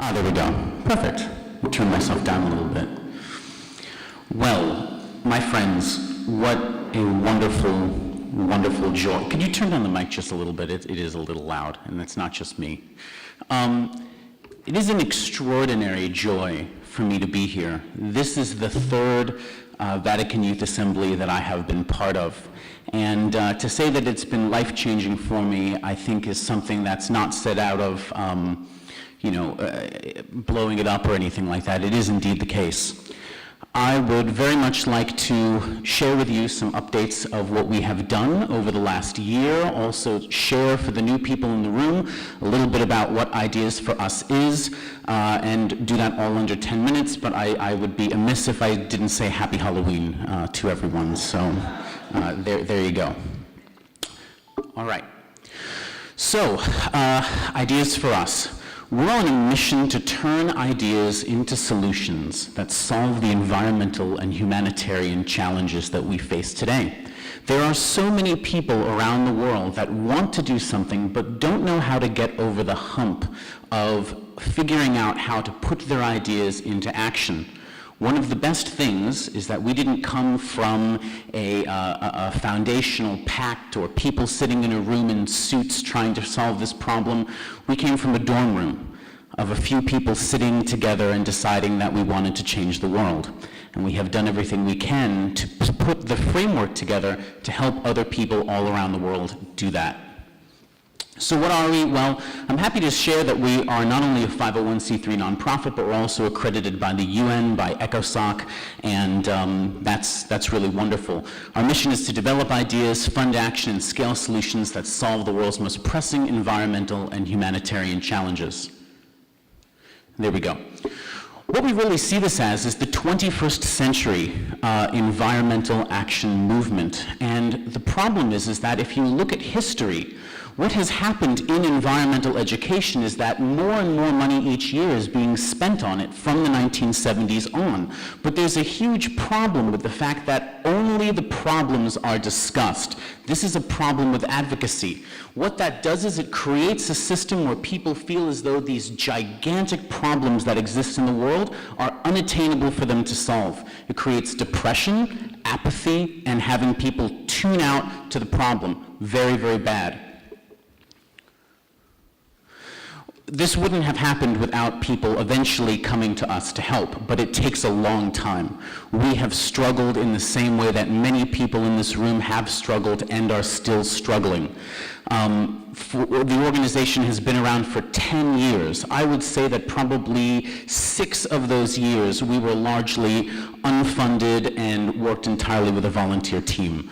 There we go. Perfect. I'll turn myself down a little bit. Well, my friends, what a wonderful, wonderful joy. Can you turn down the mic just a little bit? It is a little loud, and it's not just me. It is an extraordinary joy for me to be here. This is the third Vatican Youth Assembly that I have been part of. And to say that it's been life-changing for me, I think is something that's not said out of, blowing it up or anything like that. It is indeed the case. I would very much like to share with you some updates of what we have done over the last year, also share for the new people in the room a little bit about what Ideas for Us is, and do that all under 10 minutes, but I would be amiss if I didn't say Happy Halloween to everyone, so there you go. All right. So, Ideas for Us. We're on a mission to turn ideas into solutions that solve the environmental and humanitarian challenges that we face today. There are so many people around the world that want to do something but don't know how to get over the hump of figuring out how to put their ideas into action. One of the best things is that we didn't come from a foundational pact or people sitting in a room in suits trying to solve this problem. We came from a dorm room of a few people sitting together and deciding that we wanted to change the world. And we have done everything we can to put the framework together to help other people all around the world do that. So what are we? Well, I'm happy to share that we are not only a 501c3 nonprofit, but we're also accredited by the UN, by ECOSOC, and that's really wonderful. Our mission is to develop ideas, fund action, and scale solutions that solve the world's most pressing environmental and humanitarian challenges. There we go. What we really see this as is the 21st century environmental action movement. And the problem is that if you look at history, what has happened in environmental education is that more and more money each year is being spent on it from the 1970s on. But there's a huge problem with the fact that only the problems are discussed. This is a problem with advocacy. What that does is it creates a system where people feel as though these gigantic problems that exist in the world are unattainable for them to solve. It creates depression, apathy, and having people tune out to the problem. Very, very bad. This wouldn't have happened without people eventually coming to us to help, but it takes a long time. We have struggled in the same way that many people in this room have struggled and are still struggling. The organization has been around for 10 years. I would say that probably 6 of those years we were largely unfunded and worked entirely with a volunteer team.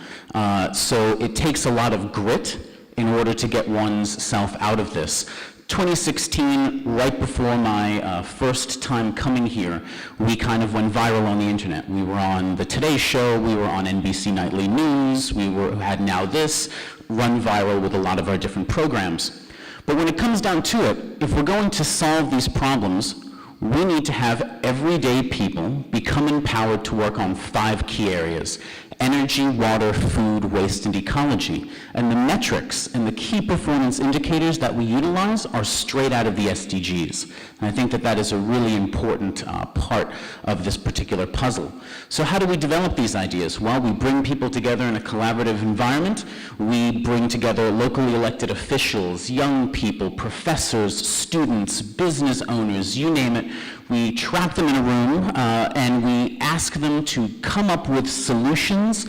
So it takes a lot of grit in order to get one's self out of this. 2016, right before my first time coming here, we kind of went viral on the internet. We were on the Today Show, we were on NBC Nightly News, we had Now This, run viral with a lot of our different programs. But when it comes down to it, if we're going to solve these problems, we need to have everyday people become empowered to work on 5 key areas: energy, water, food, waste, and ecology. And the metrics and the key performance indicators that we utilize are straight out of the SDGs. And I think that that is a really important part of this particular puzzle. So how do we develop these ideas? Well, we bring people together in a collaborative environment. We bring together locally elected officials, young people, professors, students, business owners, you name it. We trap them in a room and we ask them to come up with solutions,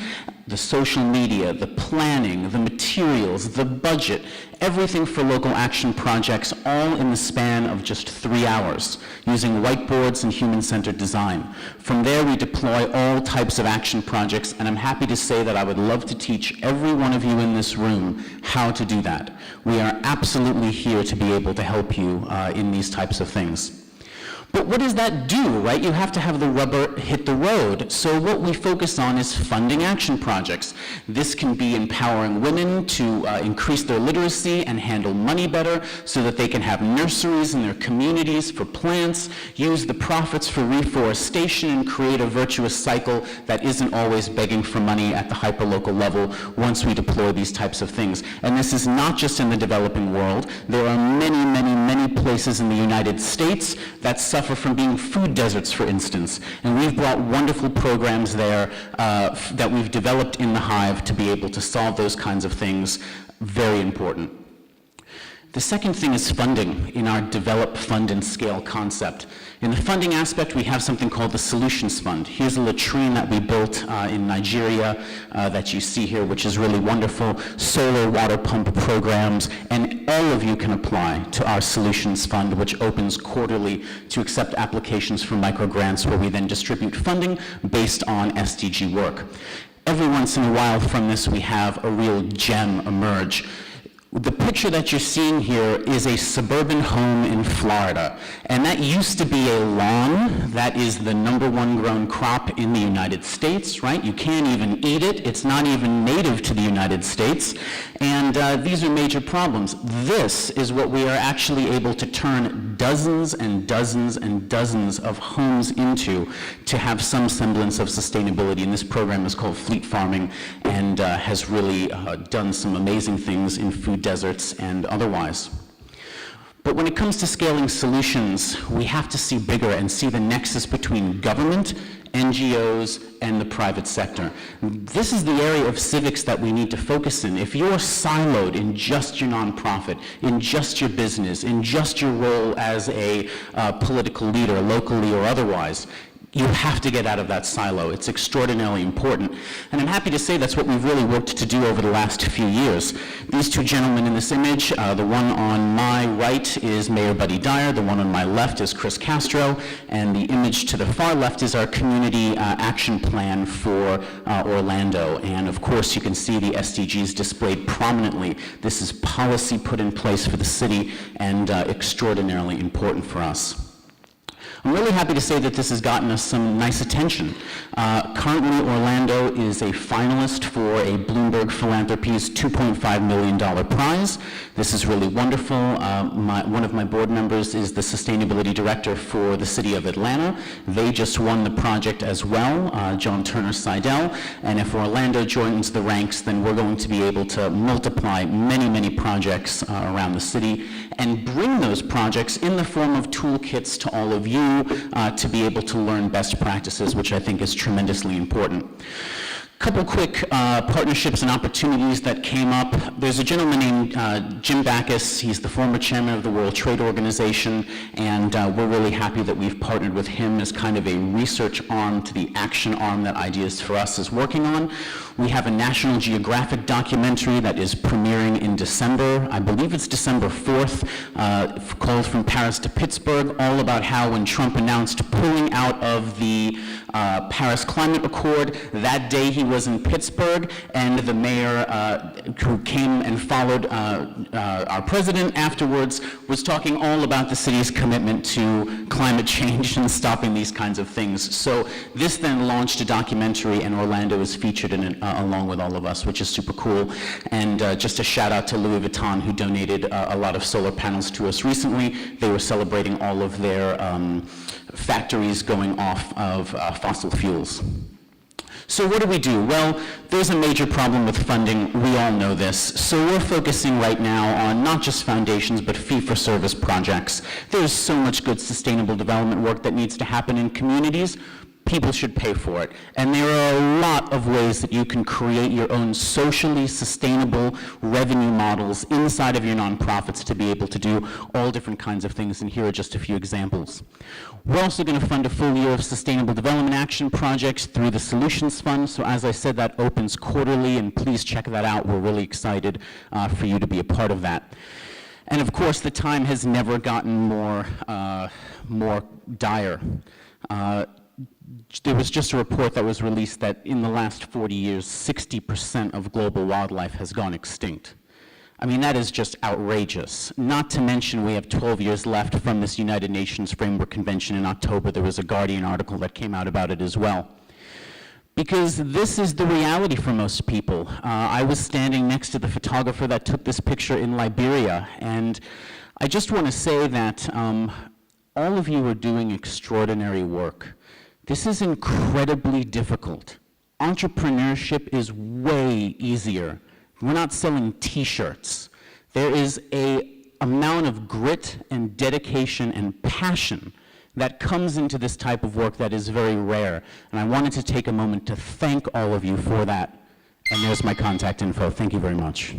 the social media, the planning, the materials, the budget, everything for local action projects, all in the span of just 3 hours, using whiteboards and human-centered design. From there, we deploy all types of action projects, and I'm happy to say that I would love to teach every one of you in this room how to do that. We are absolutely here to be able to help you in these types of things. But what does that do, right? You have to have the rubber hit the road. So what we focus on is funding action projects. This can be empowering women to increase their literacy and handle money better so that they can have nurseries in their communities for plants, use the profits for reforestation, and create a virtuous cycle that isn't always begging for money at the hyperlocal level once we deploy these types of things. And this is not just in the developing world. There are many, many, many places in the United States that suffer from being food deserts, for instance. And we've brought wonderful programs there that we've developed in the Hive to be able to solve those kinds of things. Very important. The second thing is funding in our develop, fund, and scale concept. In the funding aspect, we have something called the Solutions Fund. Here's a latrine that we built in Nigeria that you see here, which is really wonderful. Solar water pump programs, and all of you can apply to our Solutions Fund, which opens quarterly to accept applications for microgrants, where we then distribute funding based on SDG work. Every once in a while from this, we have a real gem emerge. The picture that you're seeing here is a suburban home in Florida, and that used to be a lawn. That is the #1 grown crop in the United States, right? You can't even eat it. It's not even native to the United States, and these are major problems. This is what we are actually able to turn dozens and dozens and dozens of homes into to have some semblance of sustainability, and this program is called Fleet Farming and has really done some amazing things in food deserts and otherwise. But when it comes to scaling solutions, we have to see bigger and see the nexus between government, NGOs, and the private sector. This is the area of civics that we need to focus in. If you're siloed in just your nonprofit, in just your business, in just your role as a political leader, locally or otherwise, you have to get out of that silo. It's extraordinarily important. And I'm happy to say that's what we've really worked to do over the last few years. These two gentlemen in this image, the one on my right is Mayor Buddy Dyer, the one on my left is Chris Castro, and the image to the far left is our community action plan for Orlando. And of course, you can see the SDGs displayed prominently. This is policy put in place for the city and extraordinarily important for us. I'm really happy to say that this has gotten us some nice attention. Currently, Orlando is a finalist for a Bloomberg Philanthropies $2.5 million prize. This is really wonderful. One of my board members is the sustainability director for the city of Atlanta. They just won the project as well, John Turner Seidel. And if Orlando joins the ranks, then we're going to be able to multiply many, many projects around the city and bring those projects in the form of toolkits to all of you to be able to learn best practices, which I think is tremendously important. Couple quick partnerships and opportunities that came up. There's a gentleman named Jim Backus. He's the former chairman of the World Trade Organization, and we're really happy that we've partnered with him as kind of a research arm to the action arm that Ideas for Us is working on. We have a National Geographic documentary that is premiering in December. I believe it's December 4th, called From Paris to Pittsburgh, all about how when Trump announced pulling out of the Paris Climate Accord, that day he was in Pittsburgh, and the mayor who came and followed our president afterwards was talking all about the city's commitment to climate change and stopping these kinds of things. So this then launched a documentary, and Orlando is featured in it along with all of us, which is super cool. And just a shout out to Louis Vuitton, who donated a lot of solar panels to us recently. They were celebrating all of their factories going off of fossil fuels. So what do we do? Well, there's a major problem with funding. We all know this. So we're focusing right now on not just foundations, but fee-for-service projects. There's so much good sustainable development work that needs to happen in communities. People should pay for it. And there are a lot of ways that you can create your own socially sustainable revenue models inside of your nonprofits to be able to do all different kinds of things, and here are just a few examples. We're also going to fund a full year of sustainable development action projects through the Solutions Fund. So as I said, that opens quarterly, and please check that out. We're really excited for you to be a part of that. And of course, the time has never gotten more dire. There was just a report that was released that in the last 40 years, 60% of global wildlife has gone extinct. I mean, that is just outrageous. Not to mention we have 12 years left from this United Nations Framework Convention in October. There was a Guardian article that came out about it as well. Because this is the reality for most people. I was standing next to the photographer that took this picture in Liberia, and I just want to say that all of you are doing extraordinary work. This is incredibly difficult. Entrepreneurship is way easier. We're not selling t-shirts. There is an amount of grit and dedication and passion that comes into this type of work that is very rare. And I wanted to take a moment to thank all of you for that. And there's my contact info. Thank you very much.